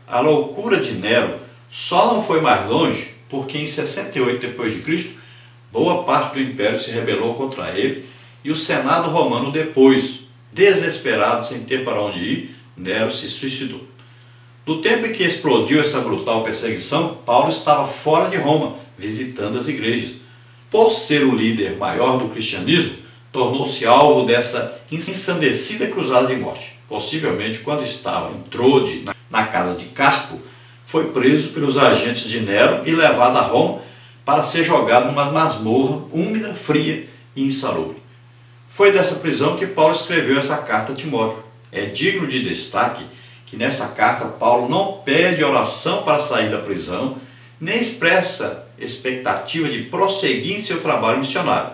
a loucura de Nero só não foi mais longe porque em 68 d.C., boa parte do império se rebelou contra ele e o Senado romano depois, desesperado sem ter para onde ir, Nero se suicidou. No tempo em que explodiu essa brutal perseguição, Paulo estava fora de Roma, visitando as igrejas. Por ser o líder maior do cristianismo, tornou-se alvo dessa ensandecida cruzada de morte. Possivelmente, quando estava em Trode, na casa de Carpo, foi preso pelos agentes de Nero e levado a Roma para ser jogado numa masmorra úmida, fria e insalubre. Foi dessa prisão que Paulo escreveu essa carta a Timóteo. É digno de destaque que nessa carta Paulo não pede oração para sair da prisão, nem expressa expectativa de prosseguir em seu trabalho missionário.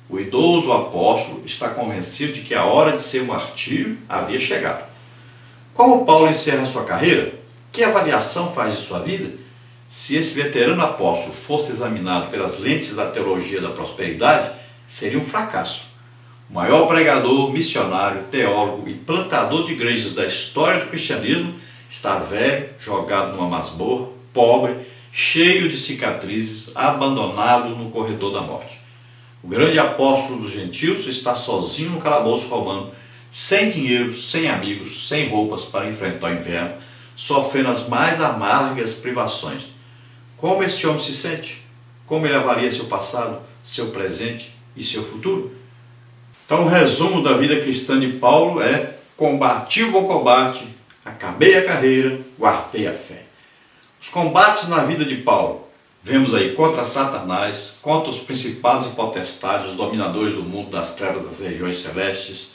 O idoso apóstolo está convencido de que a hora de ser martírio havia chegado. Como Paulo encerra sua carreira? Que avaliação faz de sua vida? Se esse veterano apóstolo fosse examinado pelas lentes da teologia da prosperidade, seria um fracasso. O maior pregador, missionário, teólogo e plantador de igrejas da história do cristianismo está velho, jogado numa masmorra, pobre, cheio de cicatrizes, abandonado no corredor da morte. O grande apóstolo dos gentios está sozinho no calabouço romano, sem dinheiro, sem amigos, sem roupas para enfrentar o inverno, sofrendo as mais amargas privações. Como esse homem se sente? Como ele avalia seu passado, seu presente e seu futuro? Então, o resumo da vida cristã de Paulo é: combati o bom combate, acabei a carreira, guardei a fé. Os combates na vida de Paulo, vemos aí contra Satanás, contra os principados e potestades, os dominadores do mundo das trevas das regiões celestes,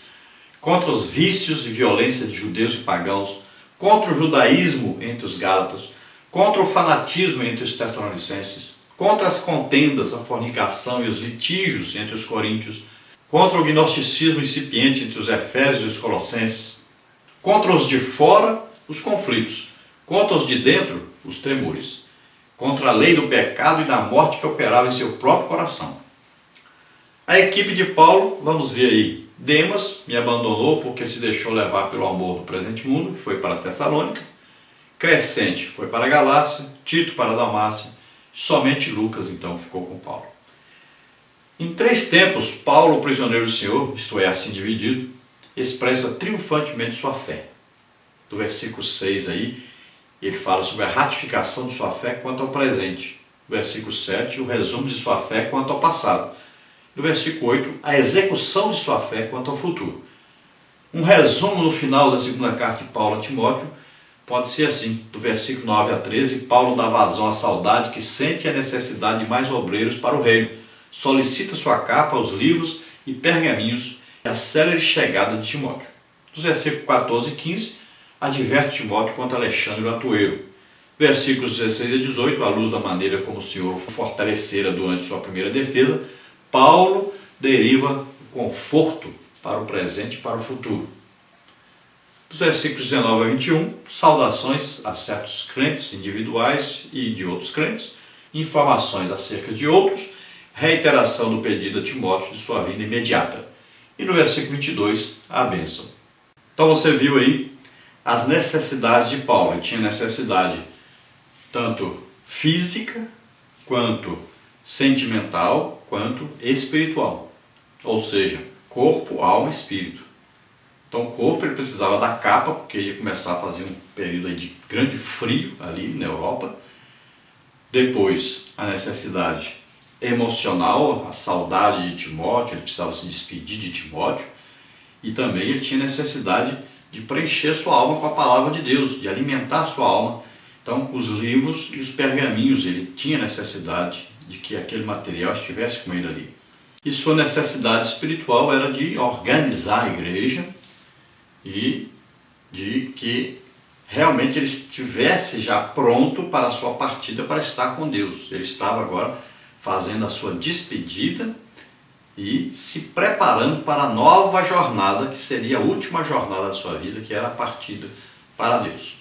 contra os vícios e violência de judeus e pagãos, contra o judaísmo entre os gálatas, contra o fanatismo entre os tessalonicenses, contra as contendas, a fornicação e os litígios entre os coríntios, contra o gnosticismo incipiente entre os efésios e os colossenses, contra os de fora, os conflitos, contra os de dentro, os tremores, contra a lei do pecado e da morte que operava em seu próprio coração. A equipe de Paulo, vamos ver aí: Demas me abandonou porque se deixou levar pelo amor do presente mundo, foi para Tessalônica. Crescente foi para a Galácia, Tito para a Dalmácia, somente Lucas então ficou com Paulo. Em 3 tempos, Paulo, prisioneiro do Senhor, isto é, assim dividido, expressa triunfantemente sua fé. Do versículo 6 aí, ele fala sobre a ratificação de sua fé quanto ao presente. Do versículo 7, o resumo de sua fé quanto ao passado. Do versículo 8, a execução de sua fé quanto ao futuro. Um resumo no final da segunda carta de Paulo a Timóteo pode ser assim: do versículo 9 a 13, Paulo dá vazão à saudade que sente a necessidade de mais obreiros para o reino. Solicita sua capa, os livros e pergaminhos e a célere chegada de Timóteo. Dos versículos 14 e 15, adverte Timóteo contra Alexandre o Atueiro. Versículos 16 a 18, à luz da maneira como o Senhor fortalecera durante sua primeira defesa, Paulo deriva o conforto para o presente e para o futuro. Dos versículos 19 a 21, saudações a certos crentes individuais e de outros crentes, informações acerca de outros, reiteração do pedido a Timóteo de sua vida imediata. E no versículo 22, a bênção. Então você viu aí as necessidades de Paulo. Ele tinha necessidade tanto física, quanto sentimental, quanto espiritual. Ou seja, corpo, alma e espírito. Então o corpo ele precisava da capa, porque ia começar a fazer um período aí de grande frio ali na Europa. Depois, a necessidade emocional, a saudade de Timóteo, ele precisava se despedir de Timóteo, e também ele tinha necessidade de preencher sua alma com a palavra de Deus, de alimentar sua alma. Então, os livros e os pergaminhos, ele tinha necessidade de que aquele material estivesse com ele ali. E sua necessidade espiritual era de organizar a igreja e de que realmente ele estivesse já pronto para a sua partida para estar com Deus. Ele estava agora fazendo a sua despedida e se preparando para a nova jornada, que seria a última jornada da sua vida, que era a partida para Deus.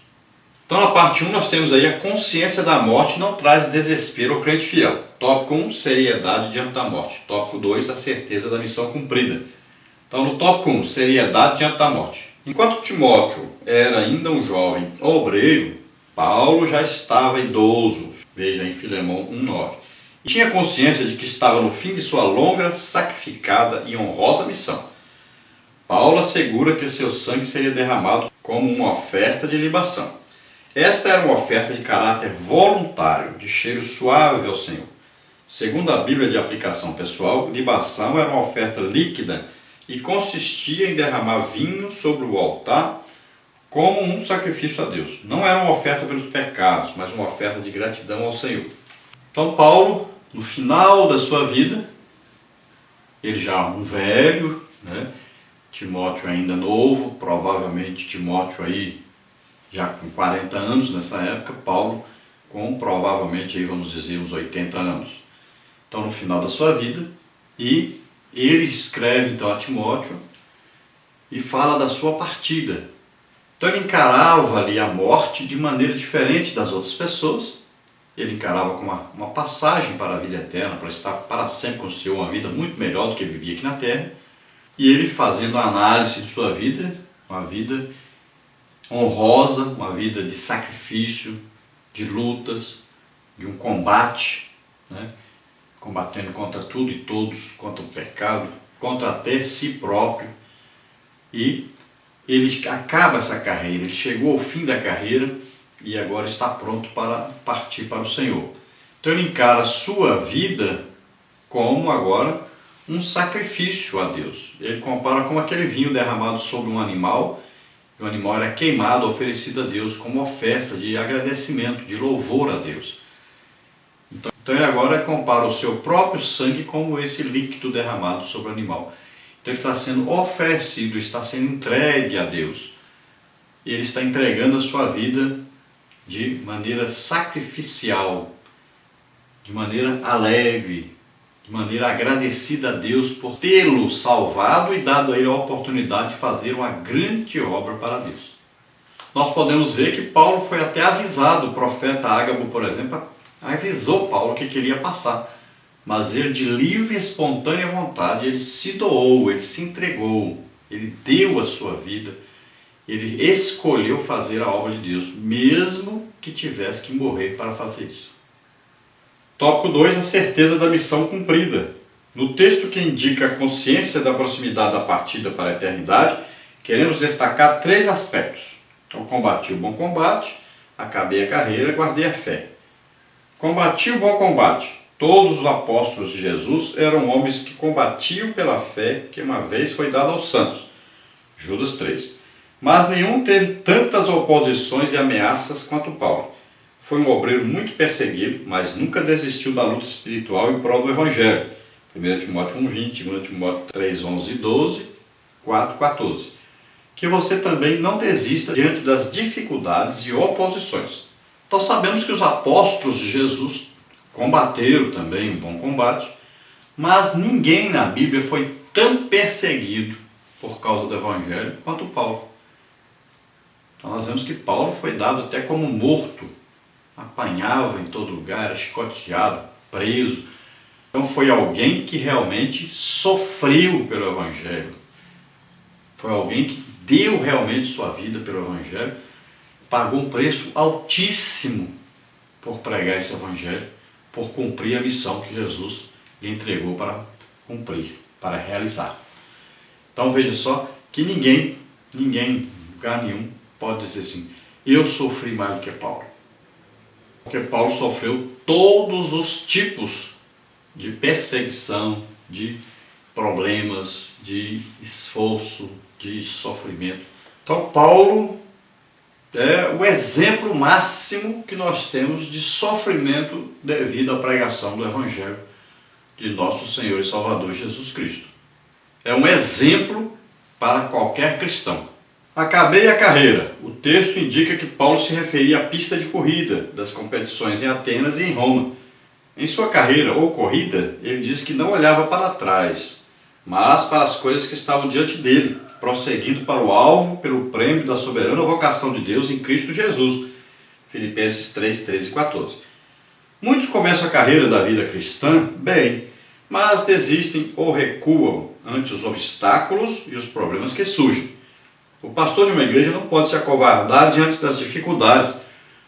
Então, na parte 1, nós temos aí: a consciência da morte não traz desespero ao crente fiel. Tópico 1, seriedade diante da morte. Tópico 2, a certeza da missão cumprida. Então, no tópico 1, seriedade diante da morte. Enquanto Timóteo era ainda um jovem obreiro, Paulo já estava idoso, veja em Filemão 1,9, e tinha consciência de que estava no fim de sua longa, sacrificada e honrosa missão. Paulo assegura que seu sangue seria derramado como uma oferta de libação. Esta era uma oferta de caráter voluntário, de cheiro suave ao Senhor. Segundo a Bíblia de aplicação pessoal, libação era uma oferta líquida e consistia em derramar vinho sobre o altar como um sacrifício a Deus. Não era uma oferta pelos pecados, mas uma oferta de gratidão ao Senhor. Então Paulo, no final da sua vida, ele já um velho, Timóteo ainda novo, provavelmente Timóteo aí já com 40 anos nessa época, Paulo com provavelmente aí vamos dizer uns 80 anos. Então no final da sua vida, e ele escreve então a Timóteo e fala da sua partida. Então ele encarava ali a morte de maneira diferente das outras pessoas. Ele encarava como uma passagem para a vida eterna, para estar para sempre com o Senhor, uma vida muito melhor do que vivia aqui na terra. E ele fazendo a análise de sua vida, uma vida honrosa, uma vida de sacrifício, de lutas, de um combate, combatendo contra tudo e todos, contra o pecado, contra até si próprio. E ele acaba essa carreira, ele chegou ao fim da carreira e agora está pronto para partir para o Senhor. Então ele encara a sua vida como agora um sacrifício a Deus. Ele compara com aquele vinho derramado sobre um animal, e o animal era queimado, oferecido a Deus como oferta de agradecimento, de louvor a Deus. Então ele agora compara o seu próprio sangue como esse líquido derramado sobre o animal. Então ele está sendo oferecido, está sendo entregue a Deus. Ele está entregando a sua vida de maneira sacrificial, de maneira alegre, de maneira agradecida a Deus por tê-lo salvado e dado a ele a oportunidade de fazer uma grande obra para Deus. Nós podemos ver que Paulo foi até avisado, o profeta Ágabo, por exemplo, avisou Paulo que queria passar. Mas ele, de livre e espontânea vontade, ele se doou, ele se entregou, ele deu a sua vida, ele escolheu fazer a obra de Deus, mesmo que tivesse que morrer para fazer isso. Tópico 2, a certeza da missão cumprida. No texto que indica a consciência da proximidade da partida para a eternidade, queremos destacar 3 aspectos. Então, combati o bom combate, acabei a carreira, guardei a fé. Combati o bom combate. Todos os apóstolos de Jesus eram homens que combatiam pela fé que uma vez foi dada aos santos. Judas 3. Mas nenhum teve tantas oposições e ameaças quanto Paulo. Foi um obreiro muito perseguido, mas nunca desistiu da luta espiritual em prol do Evangelho. 1 Timóteo 1,20, 2 Timóteo 3,11 e 12, 4,14. Que você também não desista diante das dificuldades e oposições. Então sabemos que os apóstolos de Jesus combateram também um bom combate, mas ninguém na Bíblia foi tão perseguido por causa do Evangelho quanto Paulo. Então nós vemos que Paulo foi dado até como morto, apanhava em todo lugar, era chicoteado, preso. Então foi alguém que realmente sofreu pelo Evangelho, foi alguém que deu realmente sua vida pelo Evangelho, pagou um preço altíssimo por pregar esse Evangelho, por cumprir a missão que Jesus lhe entregou para cumprir, para realizar. Então veja só que ninguém, em lugar nenhum, pode dizer assim, eu sofri mais do que Paulo. Porque Paulo sofreu todos os tipos de perseguição, de problemas, de esforço, de sofrimento. Então Paulo é o exemplo máximo que nós temos de sofrimento devido à pregação do Evangelho de nosso Senhor e Salvador Jesus Cristo. É um exemplo para qualquer cristão. Acabei a carreira. O texto indica que Paulo se referia à pista de corrida das competições em Atenas e em Roma. Em sua carreira ou corrida, ele diz que não olhava para trás, mas para as coisas que estavam diante dele, prosseguindo para o alvo pelo prêmio da soberana vocação de Deus em Cristo Jesus. Filipenses 3, 13 e 14. Muitos começam a carreira da vida cristã bem, mas desistem ou recuam ante os obstáculos e os problemas que surgem. O pastor de uma igreja não pode se acovardar diante das dificuldades,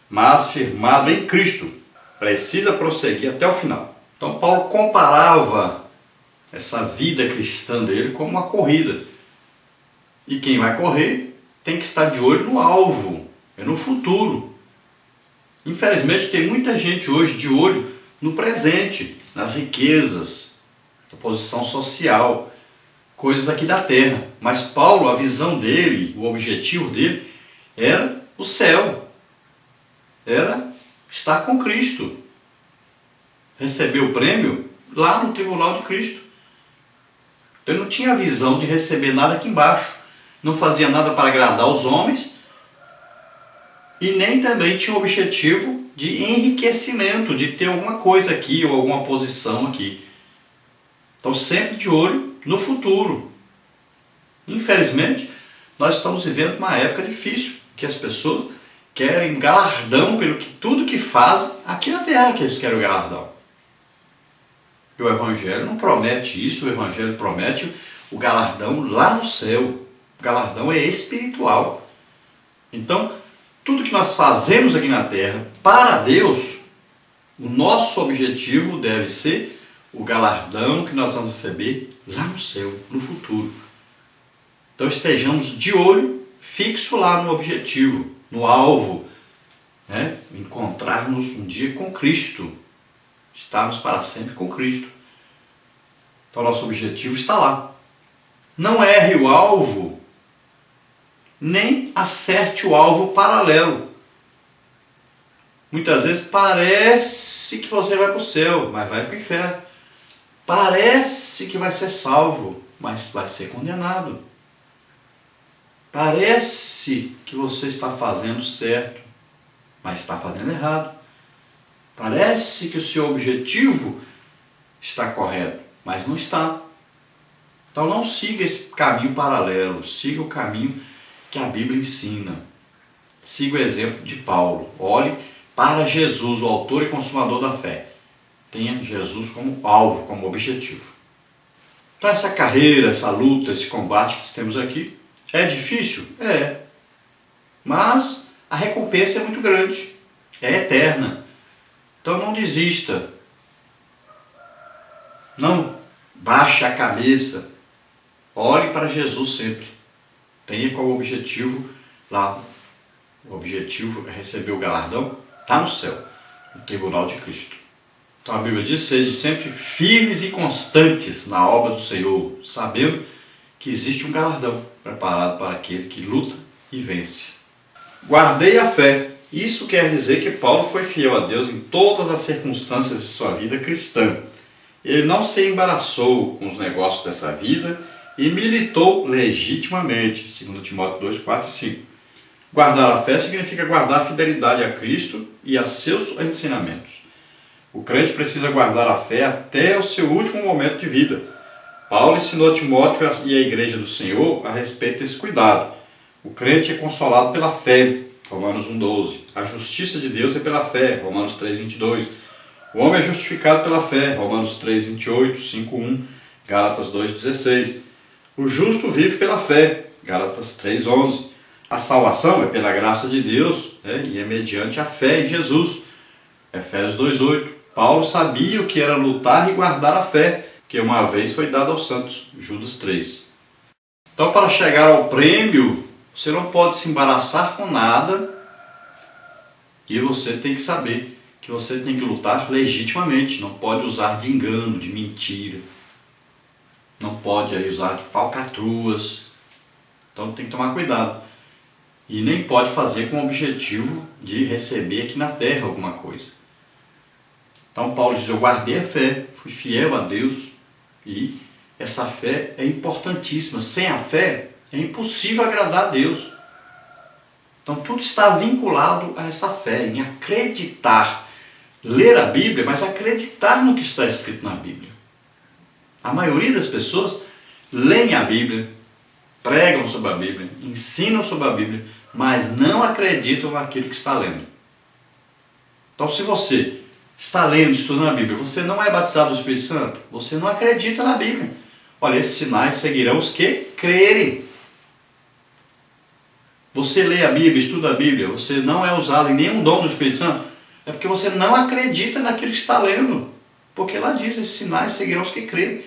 mas firmado em Cristo. Precisa prosseguir até o final. Então Paulo comparava essa vida cristã dele como uma corrida. E quem vai correr tem que estar de olho no alvo, no futuro. Infelizmente tem muita gente hoje de olho no presente, nas riquezas, na posição social, coisas aqui da terra. Mas Paulo, a visão dele, o objetivo dele era o céu, era estar com Cristo, receber o prêmio lá no tribunal de Cristo. Então ele não tinha a visão de receber nada aqui embaixo, não fazia nada para agradar os homens e nem também tinha o objetivo de enriquecimento, de ter alguma coisa aqui ou alguma posição aqui. Então sempre de olho no futuro. Infelizmente, nós estamos vivendo uma época difícil, que as pessoas querem galardão pelo que tudo que fazem aqui na terra, que eles querem o galardão. E o Evangelho não promete isso, o Evangelho promete o galardão lá no céu. O galardão é espiritual. Então, tudo que nós fazemos aqui na terra para Deus, o nosso objetivo deve ser o galardão que nós vamos receber lá no céu, no futuro. Então estejamos de olho fixo lá no objetivo, no alvo, né? Encontrarmos um dia com Cristo, estarmos para sempre com Cristo. Então nosso objetivo está lá. Não erre o alvo, nem acerte o alvo paralelo. Muitas vezes parece que você vai para o céu, mas vai para o inferno. Parece que vai ser salvo, mas vai ser condenado. Parece que você está fazendo certo, mas está fazendo errado. Parece que o seu objetivo está correto, mas não está. Então não siga esse caminho paralelo, siga o caminho que a Bíblia ensina. Siga o exemplo de Paulo. Olhe para Jesus, o autor e consumador da fé. Tenha Jesus como alvo, como objetivo. Então essa carreira, essa luta, esse combate que temos aqui, é difícil? É. Mas a recompensa é muito grande. É eterna. Então não desista. Não baixe a cabeça. Olhe para Jesus sempre. Tenha como objetivo lá. O objetivo é receber o galardão lá no céu, no tribunal de Cristo. Então a Bíblia diz: sejam sempre firmes e constantes na obra do Senhor, sabendo que existe um galardão preparado para aquele que luta e vence. Guardei a fé. Isso quer dizer que Paulo foi fiel a Deus em todas as circunstâncias de sua vida cristã. Ele não se embaraçou com os negócios dessa vida e militou legitimamente, segundo Timóteo 2, 4 e 5. Guardar a fé significa guardar a fidelidade a Cristo e a seus ensinamentos. O crente precisa guardar a fé até o seu último momento de vida. Paulo ensinou a Timóteo e a igreja do Senhor a respeito desse cuidado. O crente é consolado pela fé, Romanos 1,12. A justiça de Deus é pela fé, Romanos 3,22. O homem é justificado pela fé, Romanos 3,28, 5,1, Gálatas 2,16. O justo vive pela fé, Gálatas 3,11. A salvação é pela graça de Deus, e é mediante a fé em Jesus, Efésios 2,8. Paulo sabia o que era lutar e guardar a fé, que uma vez foi dada aos santos, Judas 3. Então, para chegar ao prêmio, você não pode se embaraçar com nada e você tem que saber que você tem que lutar legitimamente, não pode usar de engano, de mentira, não pode usar de falcatruas, então tem que tomar cuidado. E nem pode fazer com o objetivo de receber aqui na terra alguma coisa. Então Paulo diz: eu guardei a fé, fui fiel a Deus, e essa fé é importantíssima. Sem a fé é impossível agradar a Deus. Então tudo está vinculado a essa fé, em acreditar. Ler a Bíblia, mas acreditar no que está escrito na Bíblia. A maioria das pessoas leem a Bíblia, pregam sobre a Bíblia, ensinam sobre a Bíblia, mas não acreditam naquilo que está lendo. Então se você está lendo, estudando a Bíblia, você não é batizado do Espírito Santo, você não acredita na Bíblia. Olha, esses sinais seguirão os que crerem. você lê a Bíblia, estuda a Bíblia, você não é usado em nenhum dom do Espírito Santo, é porque você não acredita naquilo que está lendo. Porque lá diz, esses sinais seguirão os que crerem.